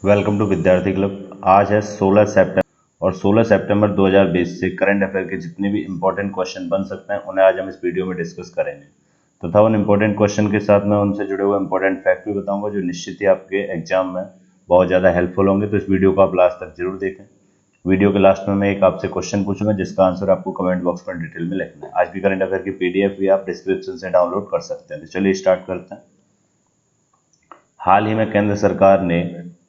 Welcome to विद्यार्थी club. आज है 16 सितंबर और 16 सितंबर 2020 से करंट अफेयर के जितने भी इंपॉर्टेंट क्वेश्चन बन सकते हैं उन्हें आज हम इस वीडियो में डिस्कस करेंगे तथा उन इंपॉर्टेंट क्वेश्चन के साथ मैं उनसे जुड़े हुए इंपॉर्टेंट फैक्ट भी बताऊंगा जो निश्चित ही आपके एग्जाम में बहुत ज़्यादा हेल्पफुल होंगे। तो इस वीडियो को आप लास्ट तक जरूर देखें। वीडियो के लास्ट में मैं एक आपसे क्वेश्चन पूछूंगा जिसका आंसर आपको कमेंट बॉक्स में डिटेल में लिखना है। आज की करंट अफेयर की पीडीएफ भी आप डिस्क्रिप्शन से डाउनलोड कर सकते हैं। तो चलिए स्टार्ट करते हैं। हाल ही में केंद्र सरकार ने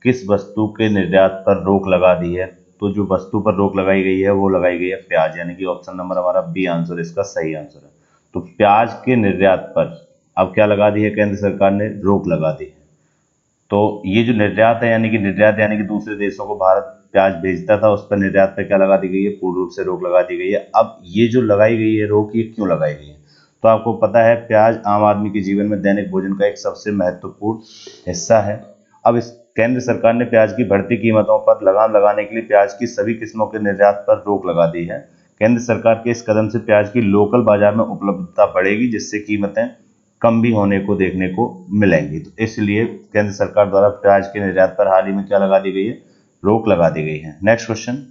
किस वस्तु के निर्यात पर रोक लगा दी है? तो जो वस्तु पर रोक लगाई गई है वो लगाई गई है प्याज, यानी कि ऑप्शन नंबर हमारा बी आंसर इसका सही आंसर है। तो प्याज के निर्यात पर अब क्या लगा दी है? केंद्र सरकार ने रोक लगा दी है। तो ये जो निर्यात है यानी कि दूसरे देशों को भारत प्याज भेजता था उस पर निर्यात पर क्या लगा दी गई है? पूर्ण रूप से रोक लगा दी गई है। अब ये जो लगाई गई है रोक, ये क्यों लगाई गई है? तो आपको पता है प्याज आम आदमी के जीवन में दैनिक भोजन का एक सबसे महत्वपूर्ण हिस्सा है। अब इस केंद्र सरकार ने प्याज की बढ़ती कीमतों पर लगाम लगाने के लिए प्याज की सभी किस्मों के निर्यात पर रोक लगा दी है। केंद्र सरकार के इस कदम से प्याज की लोकल बाजार में उपलब्धता बढ़ेगी जिससे कीमतें कम भी होने को देखने को मिलेंगी। तो इसलिए केंद्र सरकार द्वारा प्याज के निर्यात पर हाल ही में क्या लगा दी गई है? रोक लगा दी गई है। नेक्स्ट क्वेश्चन,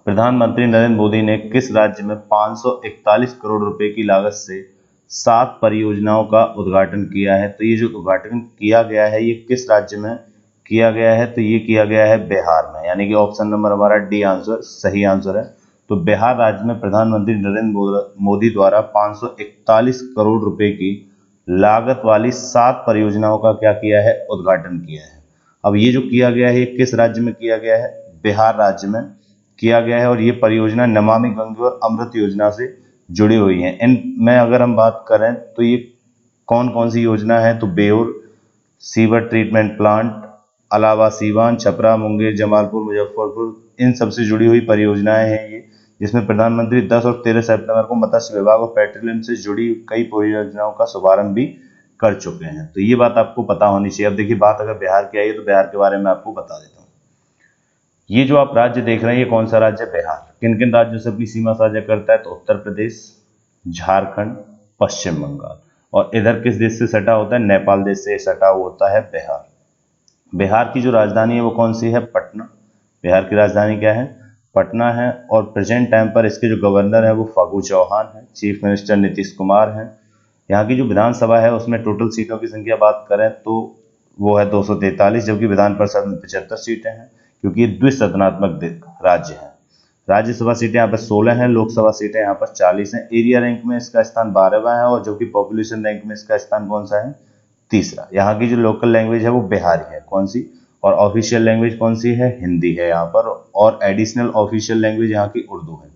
प्रधानमंत्री नरेंद्र मोदी ने किस राज्य में 541 करोड़ रुपए की लागत से 7 परियोजनाओं का उद्घाटन किया है? तो ये जो उद्घाटन किया गया है ये किस राज्य में किया गया है? तो ये किया गया है बिहार में, यानी कि ऑप्शन नंबर हमारा डी आंसर सही आंसर है। तो बिहार राज्य में प्रधानमंत्री नरेंद्र मोदी द्वारा 541 करोड़ रुपए की लागत वाली 7 परियोजनाओं का क्या किया है? उद्घाटन किया है। अब ये जो किया गया है ये किस राज्य में किया गया है? बिहार राज्य में किया गया है और ये परियोजना नमामि गंगे और अमृत योजना से जुड़ी हुई है। इनमें अगर हम बात करें तो ये कौन कौन सी योजना है? तो बेउर सीवर ट्रीटमेंट प्लांट, अलावा सीवान, छपरा, मुंगेर, जमालपुर, मुजफ्फरपुर, इन सबसे जुड़ी हुई परियोजनाएं हैं ये, जिसमें प्रधानमंत्री 10 और 13 सितंबर को मत्स्य विभाग और पेट्रोलियम से जुड़ी कई परियोजनाओं का शुभारंभ भी कर चुके हैं। तो ये बात आपको पता होनी चाहिए। अब देखिए बात अगर बिहार की आई है तो बिहार के बारे में आपको बता देता हूँ। ये जो आप राज्य देख रहे हैं ये कौन सा राज्य है? बिहार। किन किन राज्यों से अपनी सीमा साझा करता है? तो उत्तर प्रदेश, झारखंड, पश्चिम बंगाल। और इधर किस देश से सटा होता है? नेपाल देश से सटा हुआ होता है बिहार। बिहार की जो राजधानी है वो कौन सी है? पटना। बिहार की राजधानी क्या है? पटना है। और प्रेजेंट टाइम पर इसके जो गवर्नर है वो फागू चौहान है। चीफ मिनिस्टर नीतीश कुमार हैं। यहाँ की जो विधानसभा है उसमें टोटल सीटों की संख्या बात करें तो वो है 243, जबकि विधान परिषद में 75 सीटें हैं क्योंकि ये द्विसदनात्मक राज्य है। राज्यसभा सीटें यहाँ पर 16 हैं, लोकसभा सीटें यहाँ पर 40 हैं। एरिया रैंक में इसका स्थान 12वां है और जबकि पॉपुलेशन रैंक में इसका स्थान कौन सा है? तीसरा। यहाँ की जो लोकल लैंग्वेज है वो बिहारी है। कौन सी? और ऑफिशियल लैंग्वेज कौन सी है? हिंदी है यहाँ पर। और एडिशनल ऑफिशियल लैंग्वेज यहाँ की उर्दू है।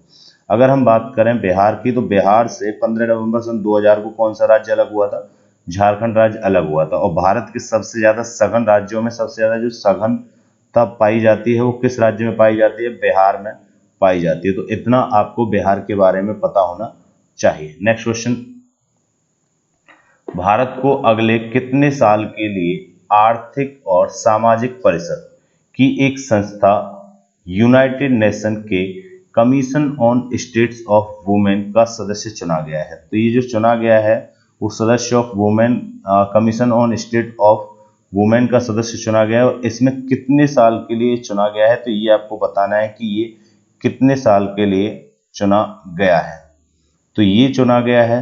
अगर हम बात करें बिहार की तो बिहार से 15 नवंबर सन 2000 को कौन सा राज्य अलग हुआ था? झारखंड राज्य अलग हुआ था। और भारत के सबसे ज्यादा सघन राज्यों में सबसे ज्यादा जो सघनता पाई जाती है वो किस राज्य में पाई जाती है? बिहार में पाई जाती है। तो इतना आपको बिहार के बारे में पता होना चाहिए। नेक्स्ट क्वेश्चन, भारत को अगले कितने साल के लिए आर्थिक और सामाजिक परिषद की एक संस्था यूनाइटेड नेशन के commission on states of women का सदस्य चुना गया है? तो ये जो चुना गया है वो सदस्य of women commission on state of women का सदस्य चुना गया है। और इसमें कितने साल के लिए चुना गया है? तो ये आपको बताना है कि ये कितने साल के लिए चुना गया है। तो ये चुना गया है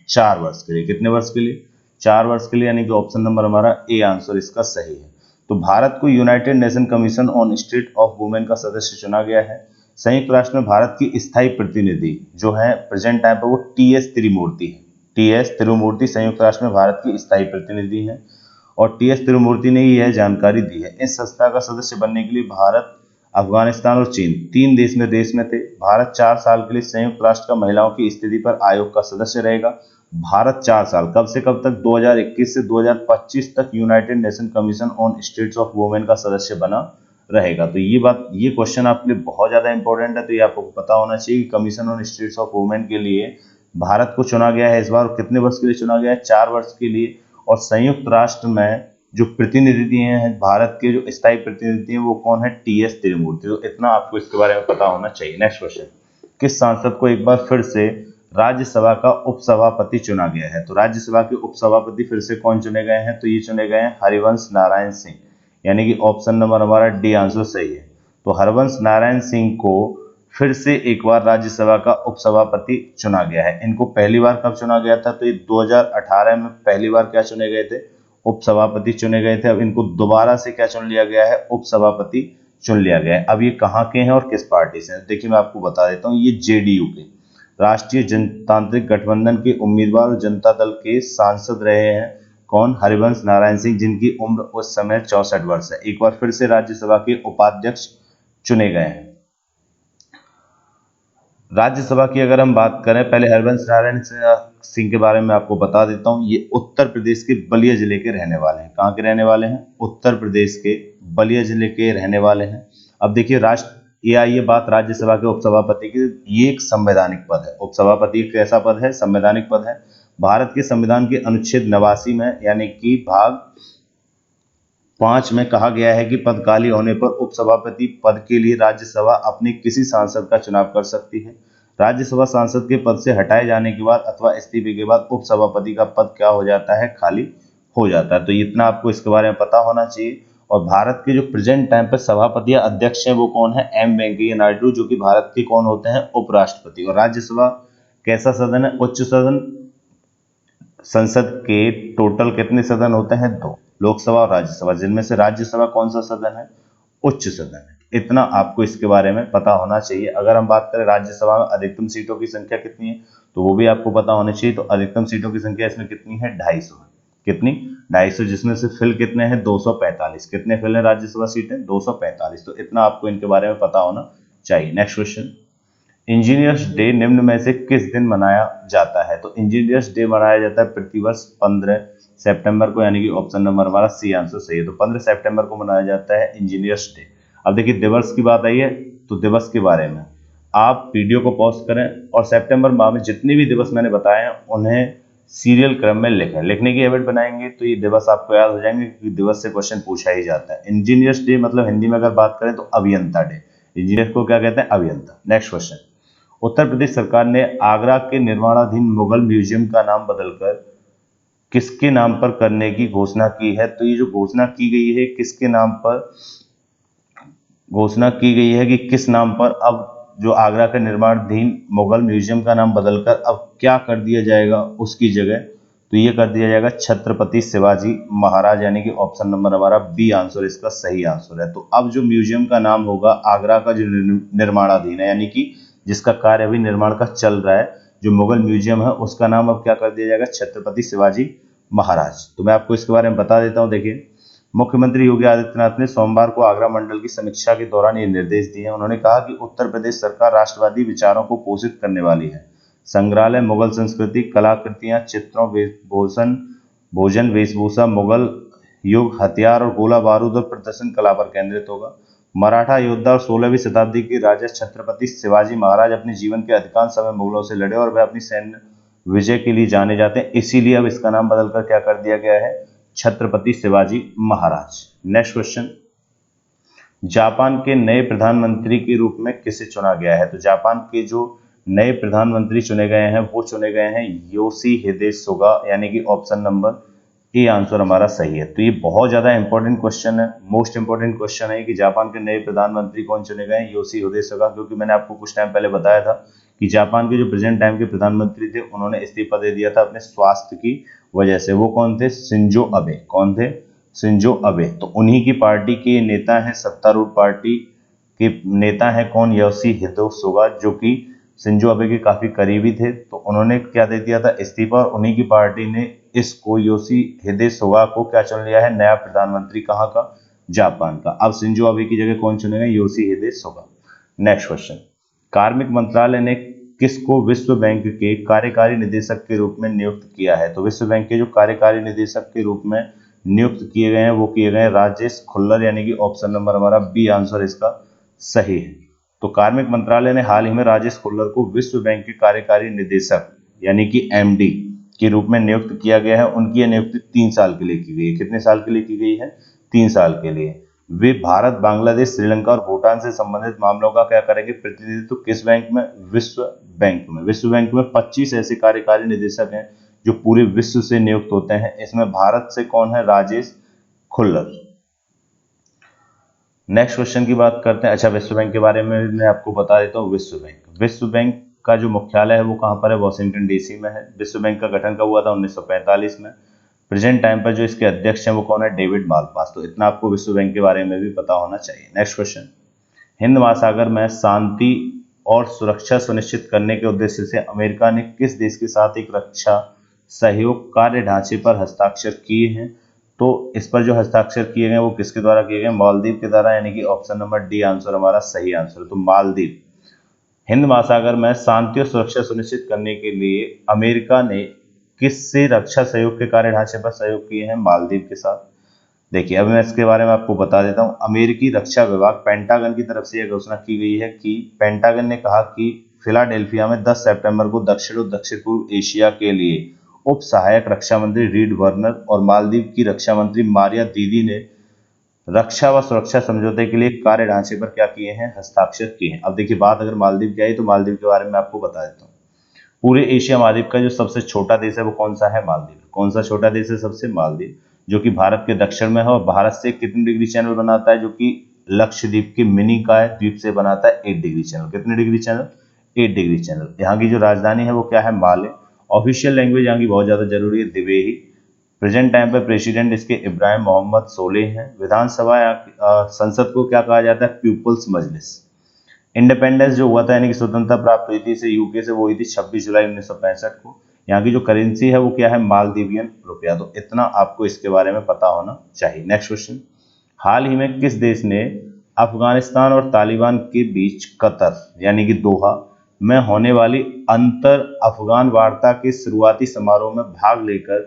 4 वर्ष के लिए। कितने वर्ष के लिए? 4 वर्ष के लिए, यानी कि ऑप्शन नंबर हमारा ए आंसर इसका सही है। तो भारत को United nation commission on state of women का सदस्य चुना गया है। संयुक्त राष्ट्र में भारत की स्थायी प्रतिनिधि जो है प्रेजेंट टाइम पर वो टी.एस. तिरुमूर्ति है। टी.एस. तिरुमूर्ति संयुक्त राष्ट्र में भारत की स्थायी प्रतिनिधि है और टी.एस. तिरुमूर्ति ने यह जानकारी दी है। इस संस्था का सदस्य बनने के लिए भारत, अफगानिस्तान और चीन 3 देश में थे। भारत 4 साल के लिए संयुक्त राष्ट्र का महिलाओं की स्थिति पर आयोग का सदस्य रहेगा। भारत 4 साल, कब से कब तक? 2021 से 2025 तक United nation commission on states of women का सदस्य बना रहेगा। तो ये क्वेश्चन आपके लिए बहुत ज्यादा इंपॉर्टेंट है। तो ये आपको पता होना चाहिए कि commission on states of women के लिए भारत को चुना गया है इस बार। कितने वर्ष के लिए चुना गया है? 4 वर्ष के लिए। और संयुक्त राष्ट्र में जो प्रतिनिधि हैं भारत के, जो स्थायी प्रतिनिधि हैं वो कौन है? टी.एस. तिरुमूर्ति। तो इतना आपको इसके बारे में पता होना चाहिए। नेक्स्ट क्वेश्चन, किस सांसद को एक बार फिर से राज्यसभा का उपसभापति चुना गया है? तो राज्यसभा के उपसभापति फिर से कौन चुने गए हैं? तो ये चुने गए हैं हरिवंश नारायण सिंह। यानी कि ऑप्शन नंबर हमारा डी आंसर सही है। तो हरवंश नारायण सिंह को फिर से एक बार राज्यसभा का उपसभापति चुना गया है। इनको पहली बार कब चुना गया था, तो ये 2018 में पहली बार क्या चुने गए थे, उपसभापति चुने गए थे। अब इनको दोबारा से क्या चुन लिया गया है, उपसभापति चुन लिया गया है। अब ये कहाँ के हैं और किस पार्टी से हैं, देखिए मैं आपको बता देता हूँ। ये जेडीयू के राष्ट्रीय जनतांत्रिक गठबंधन के उम्मीदवार और जनता दल के सांसद रहे हैं। कौन, हरिवंश नारायण सिंह, जिनकी उम्र उस समय 64 वर्ष है। एक बार फिर से राज्यसभा के उपाध्यक्ष चुने गए हैं। राज्यसभा की अगर हम बात करें, पहले हरिवंश नारायण सिंह के बारे में आपको बता देता हूं। ये उत्तर प्रदेश के बलिया जिले के रहने वाले हैं। कहाँ के रहने वाले हैं, उत्तर प्रदेश के बलिया जिले के रहने वाले हैं। अब देखिए ये बात राज्यसभा के उपसभापति की, ये एक संवैधानिक पद है। उपसभापति कैसा पद है, संवैधानिक पद है। भारत के संविधान के अनुच्छेद 89 में यानी कि भाग 5 में कहा गया है कि पद खाली होने पर उपसभापति पद के लिए राज्यसभा अपने किसी सांसद का चुनाव कर सकती है। राज्यसभा सांसद के पद से हटाए जाने के बाद अथवा इस्तीफे के बाद उपसभापति का पद क्या हो जाता है, खाली हो जाता है। तो इतना आपको इसके बारे में पता होना चाहिए। और भारत के जो प्रेजेंट टाइम पर सभापति या अध्यक्ष हैं वो कौन है, एम वेंकैया नायडू, जो कि भारत के कौन होते हैं, उपराष्ट्रपति। और राज्यसभा कैसा सदन है, उच्च सदन। संसद के टोटल कितने सदन होते हैं, 2, लोकसभा और राज्यसभा, जिनमें से राज्यसभा कौन सा सदन है, उच्च सदन है। इतना आपको इसके बारे में पता होना चाहिए। अगर हम बात करें राज्यसभा में अधिकतम सीटों की संख्या कितनी है, तो वो भी आपको पता होना चाहिए। तो अधिकतम सीटों की संख्या इसमें कितनी है, 250 है। कितनी, 250, जिसमें से फिल कितने हैं, 245। कितने फिल है राज्यसभा सीटें, 245। तो इतना आपको इनके बारे में पता होना चाहिए। नेक्स्ट क्वेश्चन, इंजीनियर्स डे निम्न में से किस दिन मनाया जाता है। तो इंजीनियर्स डे मनाया जाता है प्रतिवर्ष 15 सितंबर को, यानी कि ऑप्शन नंबर हमारा सी आंसर सही है। तो 15 सितंबर को मनाया जाता है इंजीनियर्स डे। अब देखिए दिवस की बात आई है, तो दिवस के बारे में आप वीडियो को पॉज करें और सितंबर माह में जितने भी दिवस मैंने बताए हैं उन्हें सीरियल क्रम में लिखें। लिखने की हैबिट बनाएंगे तो ये दिवस आपको याद हो जाएंगे, क्योंकि दिवस से क्वेश्चन पूछा ही जाता है। इंजीनियर्स डे मतलब हिंदी में अगर बात करें तो अभियंता डे। इंजीनियर को क्या कहते हैं, अभियंता। नेक्स्ट क्वेश्चन, उत्तर प्रदेश सरकार ने आगरा के निर्माणाधीन मुगल म्यूजियम का नाम बदलकर किसके नाम पर करने की घोषणा की है। तो ये जो घोषणा की गई है, किसके नाम पर घोषणा की गई है, कि किस नाम पर अब जो आगरा का निर्माणाधीन मुगल म्यूजियम का नाम बदलकर अब क्या कर दिया जाएगा उसकी जगह, तो ये कर दिया जाएगा छत्रपति शिवाजी महाराज, यानी कि ऑप्शन नंबर हमारा बी आंसर इसका सही आंसर है। तो अब जो म्यूजियम का नाम होगा, आगरा का जो निर्माणाधीन है, यानी कि जिसका कार्य अभी निर्माण का चल रहा है, जो मुगल म्यूजियम है, उसका नाम अब क्या कर दिया जाएगा, छत्रपति शिवाजी महाराज। तो मैं आपको इसके बारे में बता देता हूं। देखिए, मुख्यमंत्री योगी आदित्यनाथ ने सोमवार को आगरा मंडल की समीक्षा के दौरान ये निर्देश दिए। उन्होंने कहा कि उत्तर प्रदेश सरकार राष्ट्रवादी विचारों को पोषित करने वाली है। संग्रहालय मुगल संस्कृति, कलाकृतियां, चित्रों, भोजन, वेशभूषा, मुगल युग, हथियार और गोला बारूद और प्रदर्शन कला पर केंद्रित होगा। मराठा योद्धा और 16वीं शताब्दी के राजा छत्रपति शिवाजी महाराज अपने जीवन के अधिकांश समय मुगलों से लड़े और वे अपनी सैन्य विजय के लिए जाने जाते हैं। इसीलिए अब इसका नाम बदलकर क्या कर दिया गया है, Chhatrapati Shivaji Maharaj. Next question, Japan के नए प्रधानमंत्री के रूप में किसे चुना गया है। तो जापान के जो नए प्रधानमंत्री चुने गए हैं वो चुने गए हैं योशिहिदे सुगा, यानी कि ऑप्शन नंबर ए आंसर हमारा सही है। तो ये बहुत ज्यादा इंपॉर्टेंट क्वेश्चन है, मोस्ट इंपॉर्टेंट क्वेश्चन है कि जापान के नए प्रधानमंत्री कौन चुने गए हैं, योशिहिदे सुगा। क्योंकि मैंने आपको कुछ टाइम पहले बताया था कि जापान के जो प्रेजेंट टाइम के प्रधानमंत्री थे उन्होंने इस्तीफा दे दिया था अपने स्वास्थ्य की वजह से। वो कौन थे, शिंजो अबे। कौन थे, शिंजो अबे। तो उन्हीं की पार्टी के नेता हैं, सत्तारूढ़ पार्टी के नेता हैं कौन, योशिहिदे सुगा, जो कि शिंजो अबे के काफी करीबी थे। तो उन्होंने क्या दे दिया था, इस्तीफा, और उन्हीं की पार्टी ने इसको योशिहिदे सुगा को क्या चुन लिया है, नया प्रधानमंत्री। कहाँ का, जापान का। अब शिंजो अबे की जगह कौन चुनेगा, योशिहिदे सुगा। नेक्स्ट क्वेश्चन, कार्मिक मंत्रालय ने किसको विश्व बैंक के कार्यकारी निदेशक के रूप में नियुक्त किया है। तो विश्व बैंक के जो कार्यकारी निदेशक के रूप में नियुक्त किए गए हैं वो किए गए हैं राजेश खुल्लर, यानी कि ऑप्शन नंबर हमारा बी आंसर इसका सही है। तो कार्मिक मंत्रालय ने हाल ही में राजेश खुल्लर को विश्व बैंक के कार्यकारी निदेशक यानी कि एमडी के रूप में नियुक्त किया गया है। उनकी यह नियुक्ति 3 साल के लिए की गई है। कितने साल के लिए की गई है, 3 साल के लिए। वे भारत, बांग्लादेश, श्रीलंका और भूटान से संबंधित मामलों का क्या करेंगे, प्रतिनिधित्व किस बैंक में, विश्व बैंक में। विश्व बैंक में 25 ऐसे कार्यकारी निदेशक हैं जो पूरे विश्व से नियुक्त होते हैं। इसमें भारत से कौन है, राजेश खुल्लर। नेक्स्ट क्वेश्चन की बात करते हैं। अच्छा, विश्व बैंक के बारे में मैं आपको बता देता हूँ। विश्व बैंक का जो मुख्यालय है वो कहाँ पर है? वॉशिंगटन डीसी में है। विश्व बैंक का गठन कब हुआ था? 1945 में। प्रेजेंट टाइम पर जो इसके अध्यक्ष हैं वो कौन है? David Malpass. तो इतना आपको विश्व बैंक के बारे में भी पता होना चाहिए। नेक्स्ट क्वेश्चन, हिंद महासागर में शांति और सुरक्षा सुनिश्चित करने के उद्देश्य से अमेरिका ने किस देश के साथ एक रक्षा सहयोग कार्य ढांचे पर हस्ताक्षर किए हैं? तो इस पर जो हस्ताक्षर किए गए वो किसके द्वारा किए गए? मालदीव के द्वारा, यानी कि ऑप्शन नंबर डी आंसर हमारा सही आंसर है। तो मालदीव। हिंद महासागर में शांति और सुरक्षा सुनिश्चित करने के लिए अमेरिका ने किससे रक्षा सहयोग के कार्य ढांचे पर सहयोग किए हैं? मालदीव के साथ। देखिए, अब मैं इसके बारे में आपको बता देता हूं। अमेरिकी रक्षा विभाग पेंटागन की तरफ से यह घोषणा की गई है कि पेंटागन ने कहा कि फिलाडेल्फिया में 10 सितंबर को दक्षिण और दक्षिण पूर्व एशिया के लिए उप सहायक रक्षा मंत्री रीड वर्नर और मालदीव की रक्षा मंत्री मारिया दीदी ने रक्षा व सुरक्षा समझौते के लिए कार्य ढांचे पर क्या किए हैं? हस्ताक्षर किए हैं। अब देखिए, बात अगर मालदीव की आई तो मालदीव के बारे में आपको बता देता हूँ। पूरे एशिया महाद्वीप का जो सबसे छोटा देश है वो कौन सा है? मालदीव। कौन सा छोटा देश है? सबसे मालदीव, जो कि भारत के दक्षिण में है और भारत से कितने डिग्री चैनल बनाता है? जो कि लक्षद्वीप के मिनी काय द्वीप से बनाता है 8 डिग्री चैनल। कितने डिग्री चैनल? 8 degree channel. यहाँ की जो राजधानी है वो क्या है? माले। ऑफिशियल लैंग्वेज यहाँ की बहुत ज्यादा जरूरी है, दिवेही। प्रेजेंट टाइम पे प्रेसिडेंट इसके इब्राहिम मोहम्मद सोलेह हैं। विधानसभा संसद को क्या कहा जाता है? पीपुल्स मजलिस। इंडिपेंडेंस जो हुआ था, यानी कि स्वतंत्रता प्राप्त हुई थी इसे यूके से, वो हुई थी 26 जुलाई 1965 को। यहाँ की जो करेंसी है वो क्या है? मालदीवियन रुपया। तो इतना आपको इसके बारे में पता होना चाहिए। नेक्स्ट क्वेश्चन, हाल ही में किस देश ने अफगानिस्तान और तालिबान के बीच कतर यानी कि दोहा में होने वाली अंतर अफगान वार्ता के शुरुआती समारोह में भाग लेकर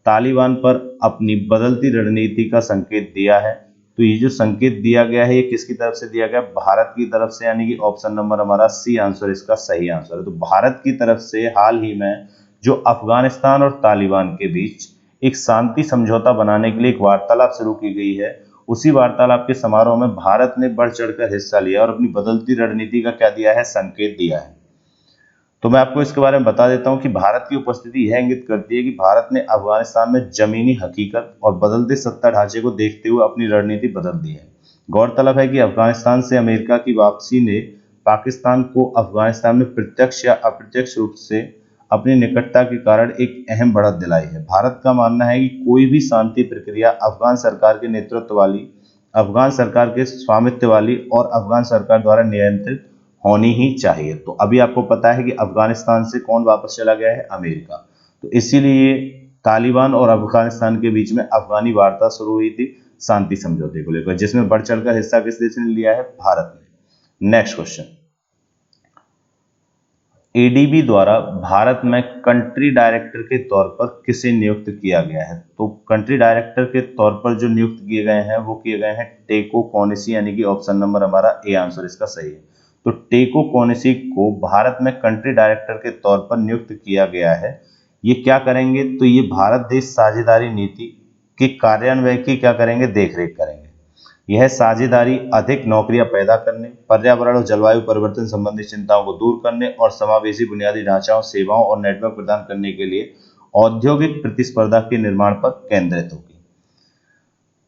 तालिबान पर अपनी बदलती रणनीति का संकेत दिया है? तो ये जो संकेत दिया गया है ये किसकी तरफ से दिया गया? भारत की तरफ से, यानी कि ऑप्शन नंबर हमारा सी आंसर इसका सही आंसर है। तो भारत की तरफ से हाल ही में जो अफगानिस्तान और तालिबान के बीच एक शांति समझौता बनाने के लिए एक वार्तालाप शुरू की गई है, उसी वार्तालाप के समारोह में भारत ने बढ़ चढ़कर हिस्सा लिया और अपनी बदलती रणनीति का क्या दिया है? संकेत दिया है। तो मैं आपको इसके बारे में बता देता हूं कि भारत की उपस्थिति यह इंगित करती है कि भारत ने अफगानिस्तान में जमीनी हकीकत और बदलते सत्ता ढांचे को देखते हुए अपनी रणनीति बदल दी है। गौरतलब है कि अफगानिस्तान से अमेरिका की वापसी ने पाकिस्तान को अफगानिस्तान में प्रत्यक्ष या अप्रत्यक्ष रूप से अपनी निकटता के कारण एक अहम बढ़त दिलाई है। भारत का मानना है कि कोई भी शांति प्रक्रिया अफगान सरकार के नेतृत्व वाली, अफगान सरकार के स्वामित्व वाली और अफगान सरकार द्वारा नियंत्रित होनी ही चाहिए। तो अभी आपको पता है कि अफगानिस्तान से कौन वापस चला गया है? अमेरिका। तो इसीलिए तालिबान और अफगानिस्तान के बीच में अफगानी वार्ता शुरू हुई थी शांति समझौते को लेकर, जिसमें बढ़ चढ़कर हिस्सा किस देश ने लिया है? भारत ने। नेक्स्ट क्वेश्चन, एडीबी द्वारा भारत में कंट्री डायरेक्टर के तौर पर किसे नियुक्त किया गया है? तो कंट्री डायरेक्टर के तौर पर जो नियुक्त किए गए हैं वो किए गए हैं टेको कोनिसी, यानी कि ऑप्शन नंबर हमारा ए आंसर इसका सही है। तो टेको कोनिसी को भारत में कंट्री डायरेक्टर के तौर पर नियुक्त किया गया है। ये क्या करेंगे? तो ये भारत देश साझेदारी नीति के कार्यान्वयन की क्या करेंगे? देखरेख करेंगे। यह साझेदारी अधिक नौकरियां पैदा करने, पर्यावरण और जलवायु परिवर्तन संबंधी चिंताओं को दूर करने और समावेशी बुनियादी ढांचाओं, सेवाओं और नेटवर्क प्रदान करने के लिए औद्योगिक प्रतिस्पर्धा के निर्माण पर केंद्रित होगी।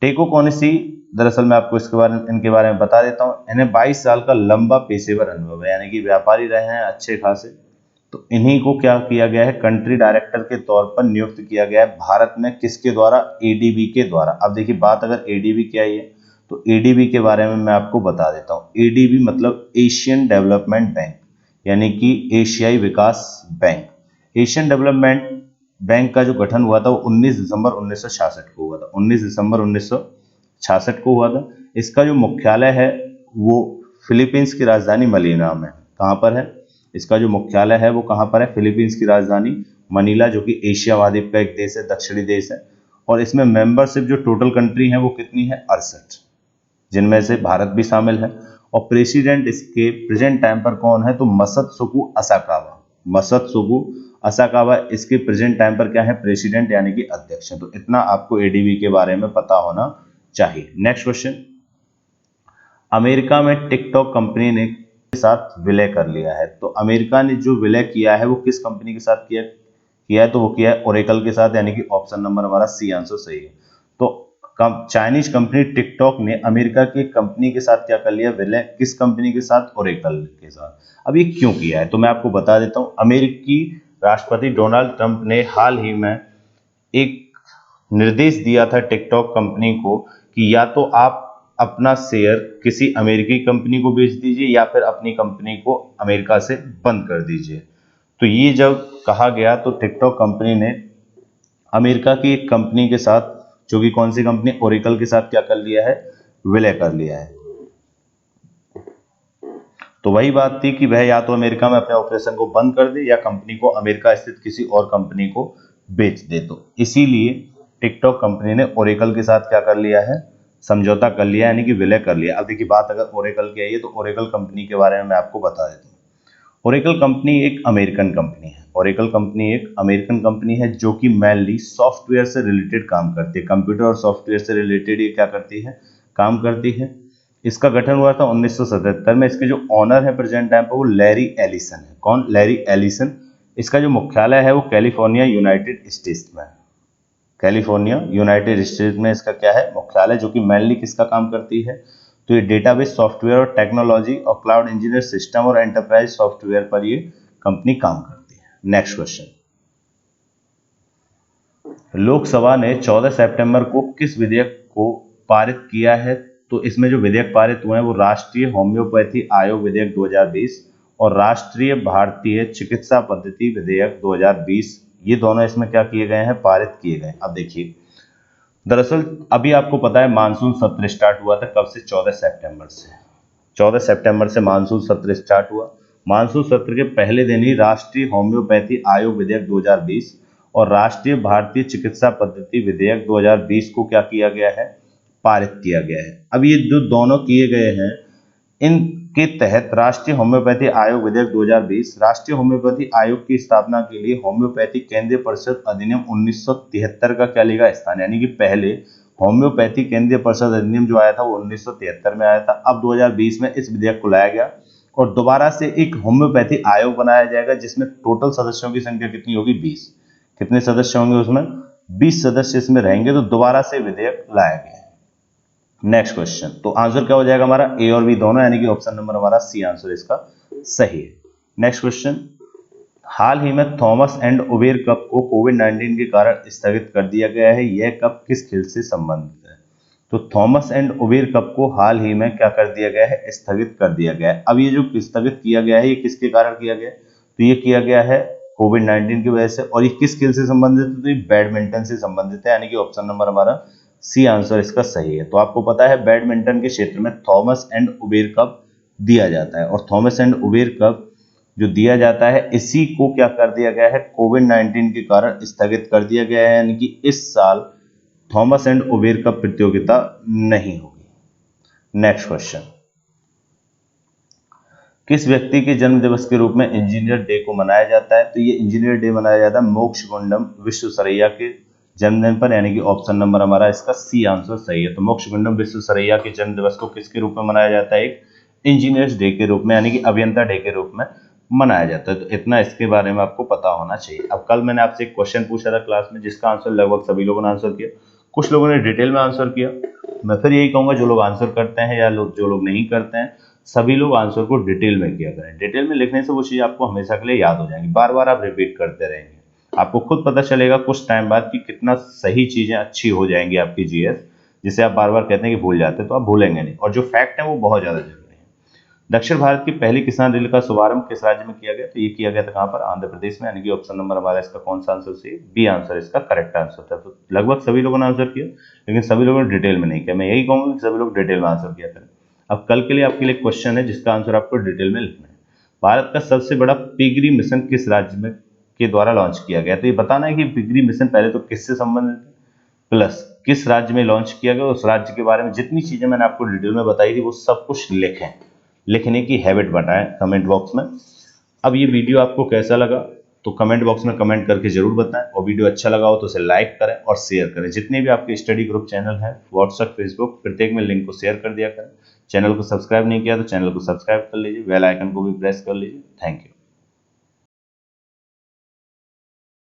टेको कोनिसी, दरअसल मैं आपको इनके बारे में बता देता हूं। इन्हें 22 साल का लंबा पेशेवर अनुभव है, यानी कि व्यापारी रहे हैं अच्छे खासे। तो इन्हीं को क्या किया गया है? कंट्री डायरेक्टर के तौर पर नियुक्त किया गया है भारत में। किसके द्वारा? एडीबी के द्वारा। अब देखिए, बात अगर एडीबी की आई है तो एडीबी के बारे में मैं आपको बता देता हूं। एडीबी मतलब एशियन डेवलपमेंट बैंक, यानी कि एशियाई विकास बैंक। एशियन डेवलपमेंट बैंक का जो गठन हुआ था वो 19 दिसंबर 1966 को हुआ था। 19 दिसंबर 1966 को हुआ था। इसका जो मुख्यालय है वो फिलीपींस की राजधानी मनीला में। कहाँ पर है? इसका जो मुख्यालय है वो कहाँ पर है? फिलीपींस की राजधानी मनीला, जो कि एशिया महाद्वीप का एक देश है, दक्षिणी देश है। और इसमें मेंबरशिप जो टोटल कंट्री है वो कितनी है? 68, जिनमें से भारत भी शामिल है। और प्रेसिडेंट इसके प्रेजेंट टाइम पर कौन है? तो मसत्सुगु असाकावा। मसत्सुगु असाकावा इसके प्रेजेंट टाइम पर क्या है? प्रेसिडेंट, यानी कि अध्यक्ष है। तो इतना आपको एडीबी के बारे में पता होना चाहिए। नेक्स्ट क्वेश्चन, अमेरिका में टिकटॉक कंपनी ने के साथ विलय कर लिया है। तो अमेरिका ने जो विलय किया है वो किस कंपनी के साथ किया है? तो वो किया है ओरेकल के साथ, यानी कि ऑप्शन नंबर हमारा सी आंसर सही है। तो चाइनीज कंपनी टिकटॉक ने अमेरिका की कंपनी के साथ क्या कर लिया विलय, किस कंपनी के साथ, ओरेकल के साथ। अब ये क्यों किया है तो मैं आपको बता देता हूं। अमेरिकी राष्ट्रपति डोनाल्ड ट्रंप ने हाल ही में एक निर्देश दिया था टिकटॉक कंपनी को कि या तो आप अपना शेयर किसी अमेरिकी कंपनी को बेच दीजिए या फिर अपनी कंपनी को अमेरिका से बंद कर दीजिए। तो ये जब कहा गया तो टिकटॉक कंपनी ने अमेरिका की एक कंपनी के साथ, जो कि कौन सी कंपनी, ओरेकल के साथ क्या कर लिया है, विलय कर लिया है। तो वही बात थी कि वह या तो अमेरिका में अपने ऑपरेशन को बंद कर दे या कंपनी को अमेरिका स्थित किसी और कंपनी को बेच दे। तो इसीलिए टिकटॉक कंपनी ने ओरेकल के साथ क्या कर लिया है, समझौता कर लिया, यानी कि विलय कर लिया। अब देखिए बात अगर ओरेकल की आई है तो ओरेकल कंपनी के बारे में मैं आपको बता देता हूँ। ओरेकल कंपनी एक अमेरिकन कंपनी है। ओरेकल कंपनी एक अमेरिकन कंपनी है जो कि मेनली सॉफ्टवेयर से रिलेटेड काम करती है। कंप्यूटर और सॉफ्टवेयर से रिलेटेड ये क्या करती है, काम करती है। इसका गठन हुआ था 1977 में। इसके जो ऑनर है प्रेजेंट टाइम पर वो लैरी एलिसन है। कौन, लैरी एलिसन। इसका जो मुख्यालय है वो कैलिफोर्निया यूनाइटेड स्टेट्स में है। कैलिफोर्निया यूनाइटेड स्टेट्स में इसका क्या है, मुख्यालय, जो कि मेनली किसका काम करती है, तो ये डेटाबेस सॉफ्टवेयर और टेक्नोलॉजी और क्लाउड इंजीनियर सिस्टम और एंटरप्राइज सॉफ्टवेयर पर ये कंपनी काम करती है। नेक्स्ट क्वेश्चन, लोकसभा ने 14 सितंबर को किस विधेयक को पारित किया है, तो इसमें जो विधेयक पारित हुए हैं वो राष्ट्रीय होम्योपैथी आयोग विधेयक 2020 और राष्ट्रीय भारतीय चिकित्सा पद्धति विधेयक 2020, ये दोनों इसमें क्या किए गए हैं, पारित किए गए। अब देखिए, दरअसल अभी आपको पता है मानसून सत्र स्टार्ट हुआ था कब से, 14 सितंबर से। 14 सितंबर से मानसून सत्र स्टार्ट हुआ। मानसून सत्र के पहले दिन ही राष्ट्रीय होम्योपैथी आयोग विधेयक 2020 और राष्ट्रीय भारतीय चिकित्सा पद्धति विधेयक 2020 को क्या किया गया है, पारित किया गया है। अब ये जो दोनों किए गए हैं, इनके तहत राष्ट्रीय होम्योपैथी आयोग विधेयक 2020 राष्ट्रीय होम्योपैथी आयोग की स्थापना के लिए होम्योपैथी केंद्रीय परिषद अधिनियम 1973 का क्या लेगा स्थान, यानी कि पहले होम्योपैथी केंद्रीय परिषद अधिनियम जो आया था वो 1973 में आया था। अब 2020 में इस विधेयक को लाया गया और दोबारा से एक होम्योपैथी आयोग बनाया जाएगा जिसमें टोटल सदस्यों की संख्या कितनी होगी, 20। कितने सदस्य होंगे उसमें, 20 सदस्य इसमें रहेंगे। तो दोबारा से विधेयक लाया गया। नेक्स्ट क्वेश्चन, तो आंसर क्या हो जाएगा हमारा, ए और बी दोनों, यानी कि ऑप्शन नंबर हमारा सी आंसर इसका सही है। नेक्स्ट क्वेश्चन, हाल ही में थॉमस एंड ओवेर कप को कोविड-19 के कारण स्थगित कर दिया गया है। यह कप किस खेल से संबंधित है, तो थॉमस एंड ओवेर कप को हाल ही में क्या कर दिया गया है, स्थगित कर दिया गया है। अब ये जो स्थगित किया गया है ये किसके कारण किया गया, तो ये किया गया है कोविड-19 की वजह से। और ये किस खेल से संबंधित है, तो ये बैडमिंटन से संबंधित है, यानी कि ऑप्शन नंबर हमारा सी आंसर इसका सही है। तो आपको पता है बैडमिंटन के क्षेत्र में थॉमस एंड ओवेर कप दिया जाता है और थॉमस एंड ओवेर कप जो दिया जाता है इसी को क्या कर दिया गया है, कोविड-19 के कारण स्थगित कर दिया गया है, यानी कि इस साल थॉमस एंड ओवेर कप प्रतियोगिता नहीं होगी। नेक्स्ट क्वेश्चन, किस व्यक्ति के जन्म दिवस के रूप में इंजीनियर डे को मनाया जाता है, तो ये इंजीनियर डे मनाया जाता है मोक्षगुंडम विश्वेश्वरैया के जन्मदिन पर, यानी कि ऑप्शन नंबर हमारा इसका सी आंसर सही है। तो मोक्षगुंडम विश्वेश्वरैया के जन्म दिवस को किसके रूप में मनाया जाता है, एक इंजीनियर्स डे के रूप में, यानी कि अभियंता डे के रूप में मनाया जाता है। तो इतना इसके बारे में आपको पता होना चाहिए। अब कल मैंने आपसे एक क्वेश्चन पूछा था क्लास में जिसका आंसर लगभग सभी लोगों ने आंसर किया, कुछ लोगों ने डिटेल में आंसर किया। मैं फिर यही कहूंगा जो लोग आंसर करते हैं या जो लोग नहीं करते हैं, सभी लोग आंसर को डिटेल में किया करें। डिटेल में लिखने से वो चीज आपको हमेशा के लिए याद हो जाएंगी, बार बार आप रिपीट करते रहेंगे, आपको खुद पता चलेगा कुछ टाइम बाद कि कितना सही चीजें अच्छी हो जाएंगी आपकी जीएस, जिसे आप बार बार कहते हैं कि भूल जाते हैं, तो आप भूलेंगे नहीं। और जो फैक्ट है वो बहुत ज्यादा जरूरी है। दक्षिण भारत की पहली किसान रेल का शुभारंभ किस राज्य में किया गया, तो ये किया गया था कहां पर, आंध्र प्रदेश में, यानी कि ऑप्शन नंबर हमारा इसका कौन सा आंसर सही, बी आंसर इसका करेक्ट आंसर था। तो लगभग सभी लोगों ने आंसर किया, लेकिन सभी लोगों ने डिटेल में नहीं किया। मैं यही कहूंगा कि सभी लोग डिटेल में आंसर किया करें। अब कल के लिए आपके लिए क्वेश्चन है जिसका आंसर आपको डिटेल में लिखना है। भारत का सबसे बड़ा पिगरी मिशन किस राज्य में के द्वारा लॉन्च किया गया, तो ये बताना है कि पिगरी मिशन पहले तो किससे संबंधित है, प्लस किस राज्य में लॉन्च किया गया, उस राज्य के बारे में जितनी चीजें मैंने आपको डिटेल में बताई थी वो सब कुछ लिखें, लिखने की हैबिट बनाएं कमेंट बॉक्स में। अब ये वीडियो आपको कैसा लगा तो कमेंट बॉक्स में कमेंट करके जरूर बताएं, और वीडियो अच्छा लगा हो तो उसे लाइक करें और शेयर करें। जितने भी आपके स्टडी ग्रुप चैनल हैं, व्हाट्सएप, फेसबुक, प्रत्येक में लिंक को शेयर कर दिया करें। चैनल को सब्सक्राइब नहीं किया तो चैनल को सब्सक्राइब कर लीजिए, बेल आइकन को भी प्रेस कर लीजिए। Thank you.